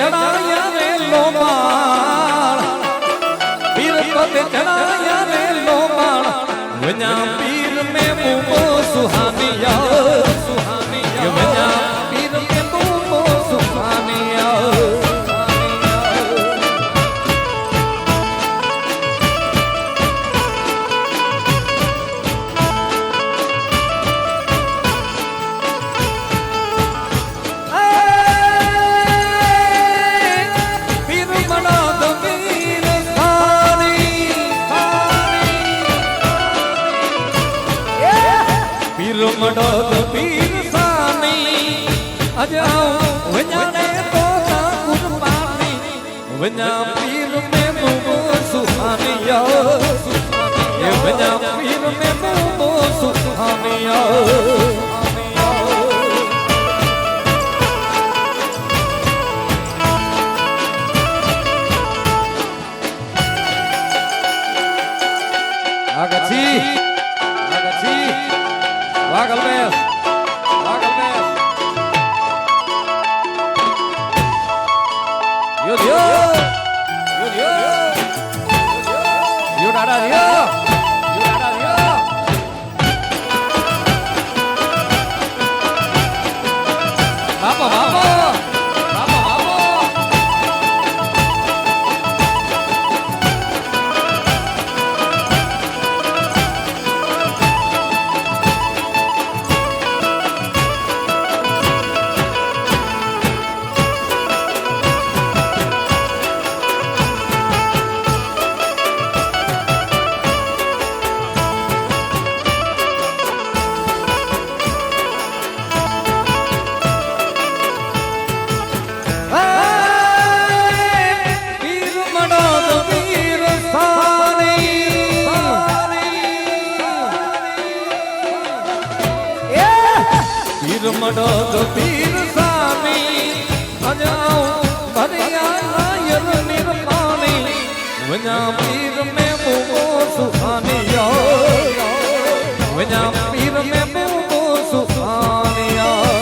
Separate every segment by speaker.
Speaker 1: ચડાયા રે લોમાળ પીર પતે ચડાયા રે લોમાળ વજા પીર મે બૂબો સુહાનિયા સુહાનિયા વજા પીર મે બૂબો સુહાનિયા મડદ પીર સાની અજાઉ વજાને તો કુરબાની વજા પીર મે બૂબો સુહાનિયા એ વજા પીર મે બૂબો સુહાનિયા આગછી વાગલ બેસ યો દાદા યો બાપા મડદ પીર સાની અજાઉ ભરિયા નાયર નિર્માણી વજા પીર મે બૂબો સુહાનિયા વજા પીર મે બૂબો સુહાનિયા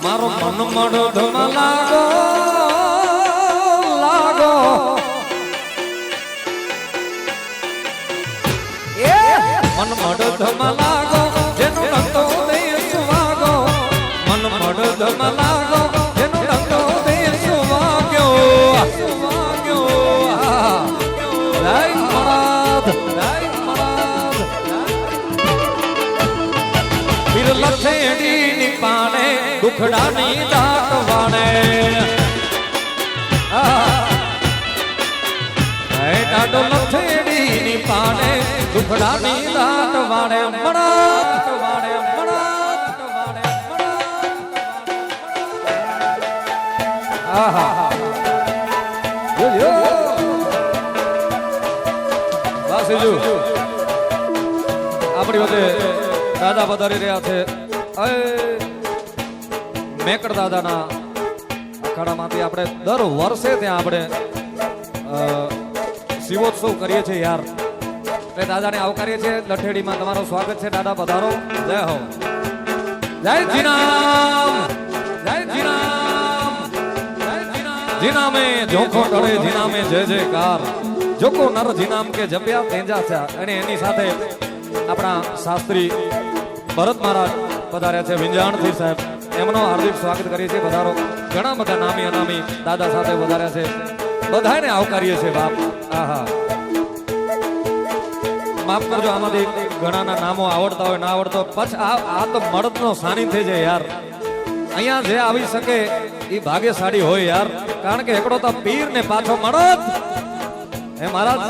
Speaker 1: મારો મન મડદ માં લાગો મન મડદમાં લાગો જેનો રંગો દેશ વાગો મન મડદમાં લાગો જેનો રંગો દેશ વાગ્યો લાઈ મરાદ પીર લખેડી ની પાણે દુખડાની દાટ વાણે ડાડો લખેડી ની પાણે દુખડાની દાટ વાણે મણાત વાણે મણાત વાણે આહા યો વાસીજુ આપણી વચ્ચે દાદા પધારી રહ્યા છે મેકડ દાદાના અખાડામાંથી આપણે દર વર્ષે ત્યાં આપણે શિવોત્સવ કરીએ છીએ યાર એટલે દાદાને આવકારીએ છીએ લઠેડીમાં તમારું સ્વાગત છે દાદા પધારો જય હો જય જીનામ જય જીનામ જીનામે જોખો ટળે જીનામે જય જયકાર જોકો નર જીનામ કે જપ્યા તેંજા છે અને એની સાથે આપણા શાસ્ત્રી ભરત મહારાજ પધાર્યા છે વિંજાણથી સાહેબ એમનો હાર્દિક સ્વાગત કરીએ છીએ પધારો ઘણા બધા નામી અનામી દાદા સાથે પધાર્યા છે બધાને આવકારીએ છીએ બાપ આહા માફ કરજો આમાંથી ઘણાના નામો આવડતા હોય ના આવડતો પછી આ તો મળદનો સાનિધ્ય છે યાર અહીંયા જે આવી શકે એ ભાગ્યશાળી હોય યાર કારણ કે એકડો તો પીર ને પાછો મળદ હે મહારાજ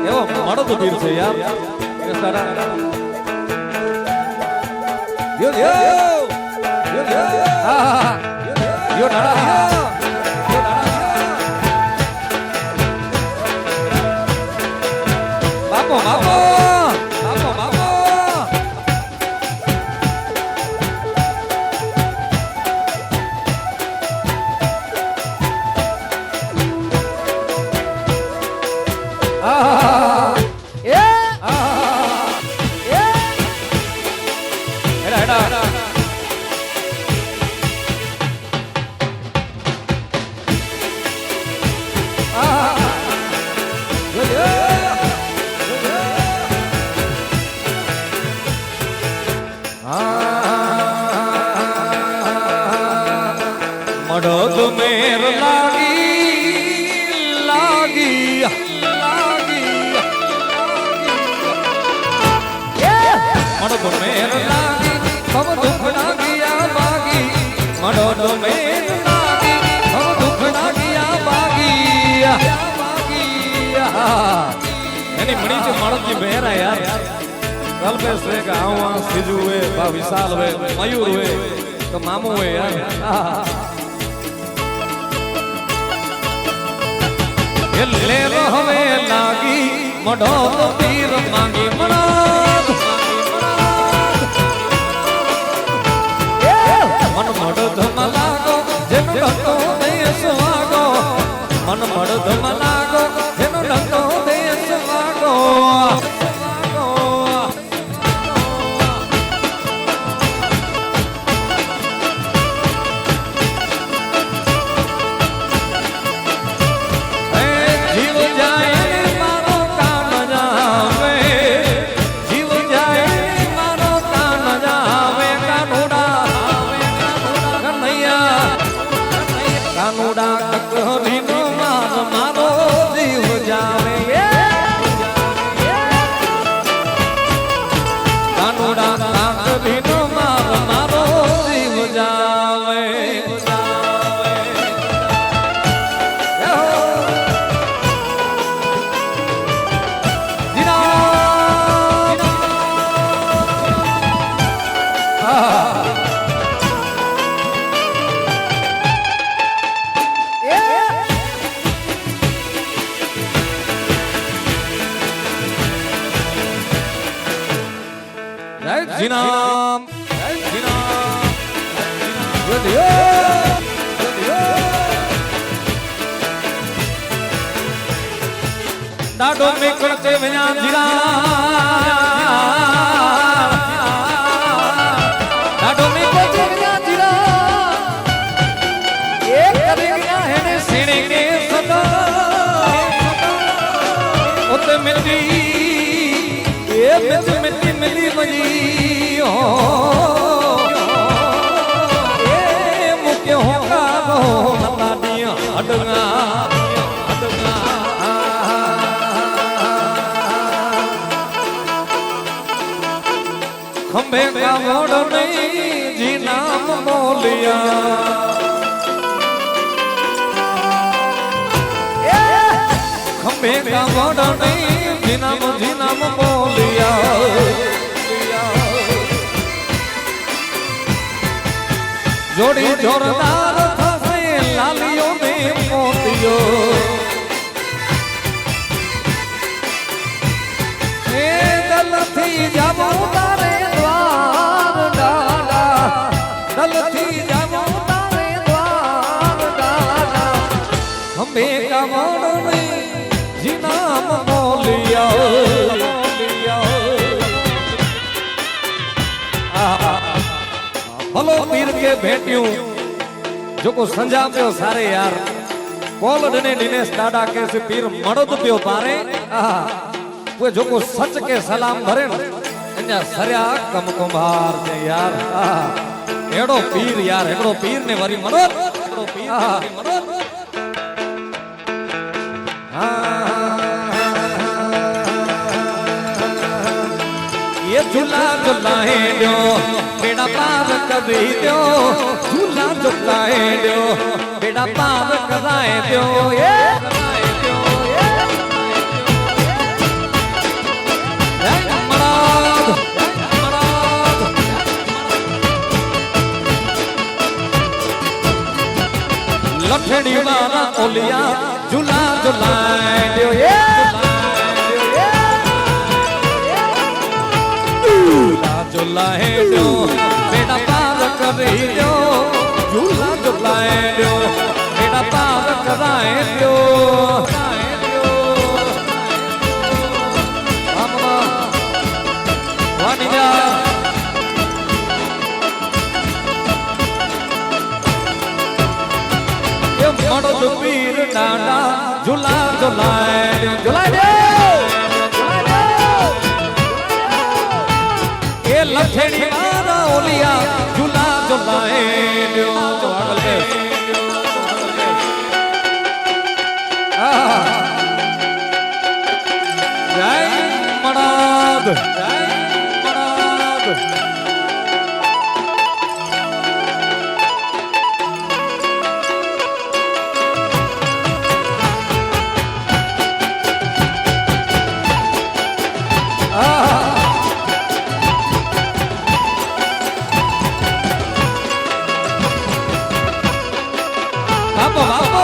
Speaker 1: એવો મળદ પીર છે યાર યો બાપો બાપો બાપો બાપો મડદ મેર લાગી લાગી મડદ મેર લાગી સબ દુઃખ લાગિયા બાગી મડદ મેર લાગી સબ દુઃખ લાગિયા બાગી એની મણી છે મડદ બેરા યાર કલ્પેશ રે કે આવા સીજુ હે બા વિશાલ હે મયુર હે તો મામુ હે યાર લે રહવે લાગી મઢો તો પીર માંગી મનાદ મન મડધ મલાગો જેનો ડંકો દેશ વાગો મન મડધ મલાગો જેનો ડંકો દેશ વાગો Jinam, Dado me corte venya jira, Dado me corte venya jira, ek kariya hai ne sine ke sada, utte miti, ye miti mili mali. मुख्य होगा बता दिया अडगा खंबे का मोड़ नहीं जी नाम बोलिया खंबे का मोड़ नहीं जी नाम बोलिया जोड़ी जोरदार फसे लालियों में मोतियो ए दल थी जामो तारे द्वार डाला दल थी जामो तारे द्वार डाला हमें का मोड़ में जी नाम बोलिया हलो पीर के भेटियों जो को संजा पे सारे यार कोल डने दिनेश दादा के से पीर मड़द पियो पारे वो जो को सच के सलाम भरे अन्या सरया कम कुंभार दे यार एड़ो पीर यार एड़ो पीर ने वरी मड़द एड़ो पीर ने वरी मड़द ये झूला झूलाए दो बेड़ा पार कभी दो झूला झूलाए दो बेड़ा पार कराए दो ये लठड़ी वाला ओलिया झूला झूलाए दो ये झूलाए दो बेड़ा पार करे दो झूला झूलाए दो बेड़ा पार कराए दो वानिया ये मड़द पीर डांडा झूला झूलाए दो झूलाए दो लठड़ी वाला ओलिया झूला झूलाए दो બાપો બાપો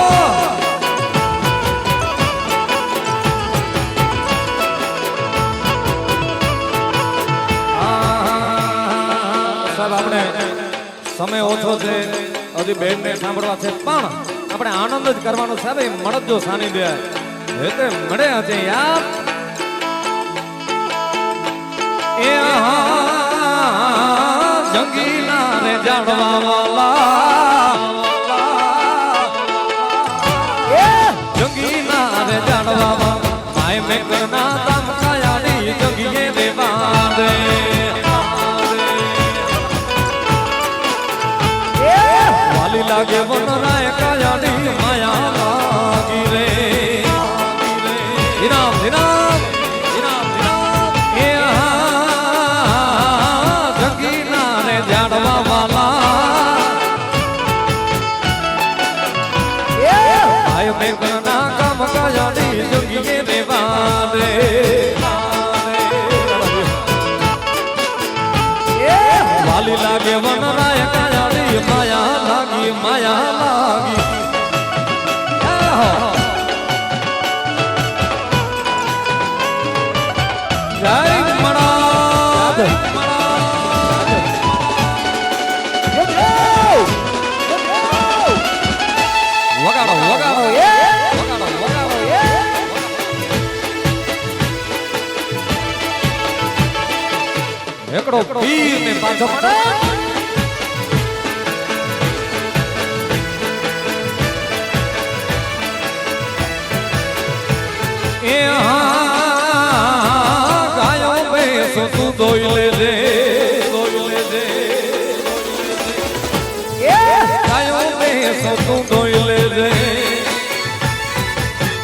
Speaker 1: સાહેબ આપણે સમય ઓછો છે હજી બેન ને સાંભળવા છે પણ આપણે આનંદ જ કરવાનો સાહેબ એ મળજો સાનિધ્ય એટલે મળે છે યાર એ જંગીલા રે જાણવા વાલા જંગીલા રે જાણવા માય મે કરના તમ કાયાડી જગીએ દેવા દે વાલી લાગે વનરાય કાયાડી માયા લાગી રે વિરામ વિરામ વિરામ વિરામ એ જગીલા રે જાણવા વાલા આય મે કરના કામ કાયાડી જગીએ દેવા દે વાલી લાગે વનરાય કાયાડી માયા લાગી માયા લાગી જય મણાદ વગાડો વગાડો વગાડો વગાડો એકડો પીર ને પાછો ગાયો બેસો તું દોઈ લેજે ગાયો બેસો તું દોઈ લેજે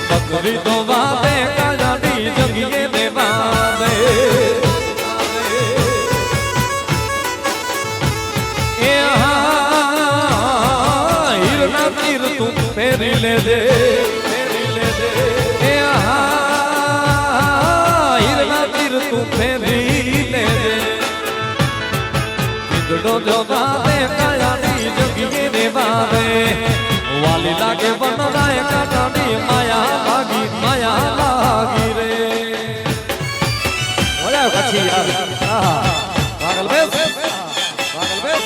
Speaker 1: બકરી તો વાદે કાજાડી જગીએ દેવા દે હીરના તીર તું પહેરી લેજે તું ફેરી લેજે દીદડો જો બાદે કાયાડી જગીએ દેવા દે વાલી લાગે વનરાય કાટાડી માયા લાગી રે ઓલા પછી યાર પાગલ બેસ પાગલ બેસ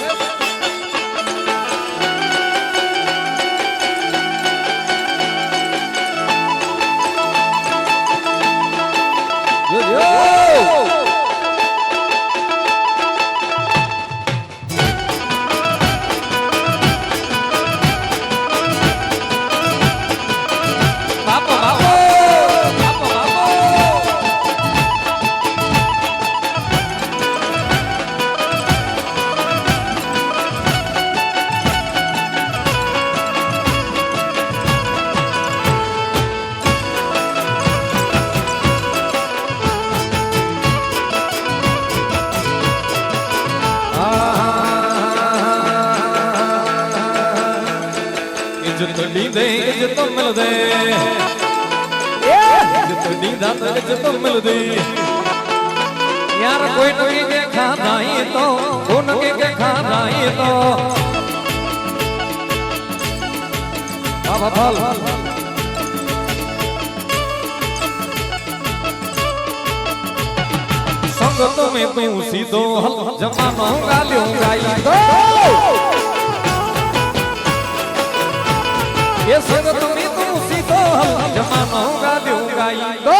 Speaker 1: जितनी देंगे जितो मिल दे जितनी दाते जितो मिल दे यार कोई नगी के खाना ही तो वो नगी के खाना ही तो बाबा फल संगत में तू सीधो हल जमानो गालियों गाई तो ये संगत में तू सीधो हल जमानो गालियों गाई तो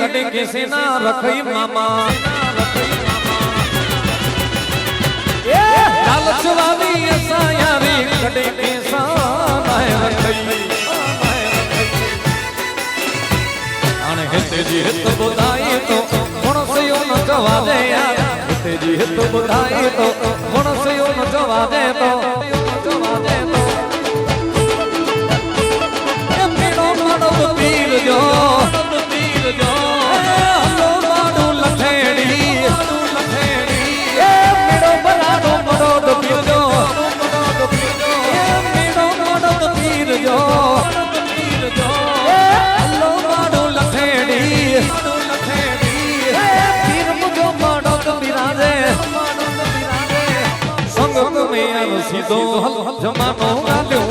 Speaker 1: कटे किसी ना रखई मामा જવા દે યાર તેજી હેતુ બધાય તો મણસયો ન જવા દે તો એ પીડો માડો પીર જો હલો માડું લઠેડી એ પીડો બરાડો મડો પીર જો એ પીડો માડો પીર જો હલો માડું લઠેડી પીર મુજો માડો બિરાજે સંગ મેં સીધો જમાનો આલ્યો